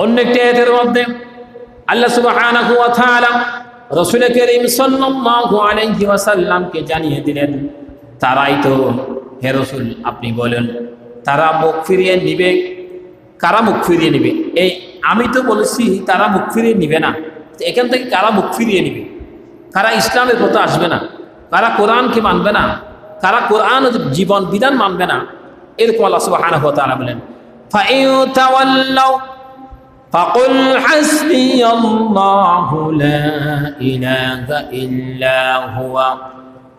অন্য একটি আয়াতের মধ্যে আল্লাহ সুবহানাহু ওয়া তাআলা রাসূল করিম সাল্লাল্লাহু আলাইহি ওয়াসাল্লামকে জানিয়ে দিলেন, তারাই তো হে রাসূল আপনি বলেন তারা মুখ ফিরিয়ে নিবে। কারা মুখ ফিরিয়ে নিবে? এই আমি তো বলেছি তারা মুখ ফিরিয়ে নিবে না, এখান থেকে কারা মুখ ফিরিয়ে নিবে? কারা ইসলামের পথে আসবে না, কারা কোরআনকে মানবে না, কারা কোরআন জীবন বিধান মানবে না, এরকম আল্লাহ সুবহানাহু ওয়া তাআলা বলেন, ফাইন তাওয়াল্লাউ ফাকুল হাসবিয়াল্লাহু লা ইলাহা ইল্লা হুয়া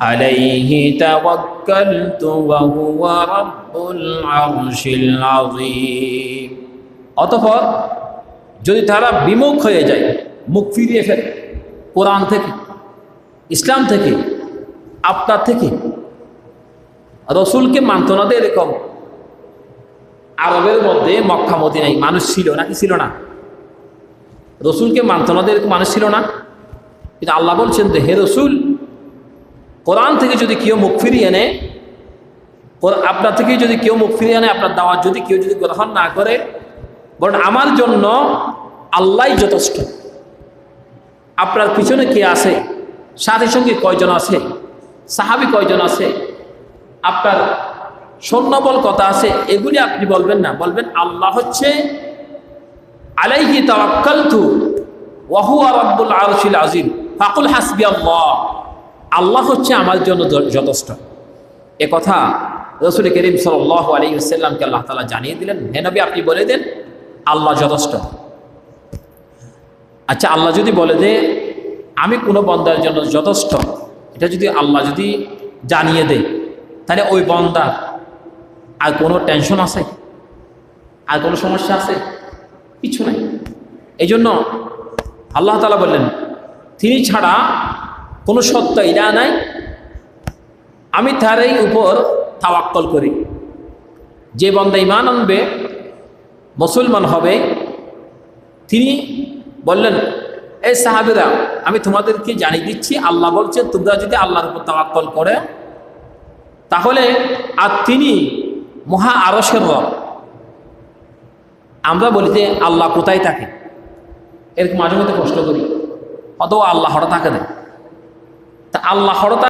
আলাইহি তাওয়াক্কালতু ওয়া হুয়া রাব্বুল আরশিল আযীম। অতঃপর যদি তারা বিমুখ হয়ে যায়, মুখ ফিরিয়ে ফেলে কোরআন থেকে, ইসলাম থেকে, আপনার থেকে, রসুলকে মানত না, এরকম আরবের মধ্যে মক্কা মদিনায় মানুষ ছিল নাকি ছিল না? রসুলকে মানত না এরকম মানুষ ছিল না? কিন্তু আল্লাহ বলছেন যে হে রসুল, কোরআন থেকে যদি কেউ মুখ ফিরিয়ে আনে, আপনার থেকে যদি কেউ মুখ ফিরিয়ে আনে, আপনার দাওয়াত যদি কেউ যদি গ্রহণ না করে, বরং আমার জন্য আল্লাহই যথেষ্ট। আপনার পিছনে কে আছে, সাথী সঙ্গে কয়জন আছে, সাহাবী কয়জন আছে, আপনার সৈন্যবল কথা আছে, এগুলি আপনি বলবেন না, বলবেন আল্লাহ হচ্ছে আলাইহি তাওয়াক্কালতু ওয়া হুয়া রাব্বুল আরশিল আযীম ফাকুল হাসবিয়াল্লাহ, আল্লাহ হচ্ছে আমার জন্য যথেষ্ট। এ কথা রাসূল করিম সাল্লাল্লাহু আলাইহি ওয়াসাল্লামকে আল্লাহ তাআলা জানিয়ে দিলেন, হে নবী আপনি বলে দেন আল্লাহ যথেষ্ট। আচ্ছা, আল্লাহ যদি বলে যে আমি কোনো বান্দার জন্য যথেষ্ট, এটা যদি আল্লাহ যদি জানিয়ে দেয়, তাহলে ওই বান্দার আর কোনো টেনশন আছে, আর কোনো সমস্যা আছে? কিছু নাই। এই জন্য আল্লাহ তাআলা বললেন তিনি ছাড়া কোনো সত্য ইলাহ নাই, আমি তারই উপর তাওয়াক্কুল করি। যে বান্দা ঈমান আনবে, মুসলমান হবে, তিনি বললেন এই সাহাবীরা আমি তোমাদেরকে জানিয়ে দিচ্ছি, আল্লাহ বলছেন তোমরা যদি আল্লাহর উপর তাওয়াক্কুল করে, তাহলে আর তিনি মহা আরশের রব। আমরা বলি যে আল্লাহ কোথায় থাকে, এরকম মাঝে মধ্যে প্রশ্ন করি, অথবা আল্লাহ হঠাৎ থাকে না, তা আল্লাহ হঠাৎ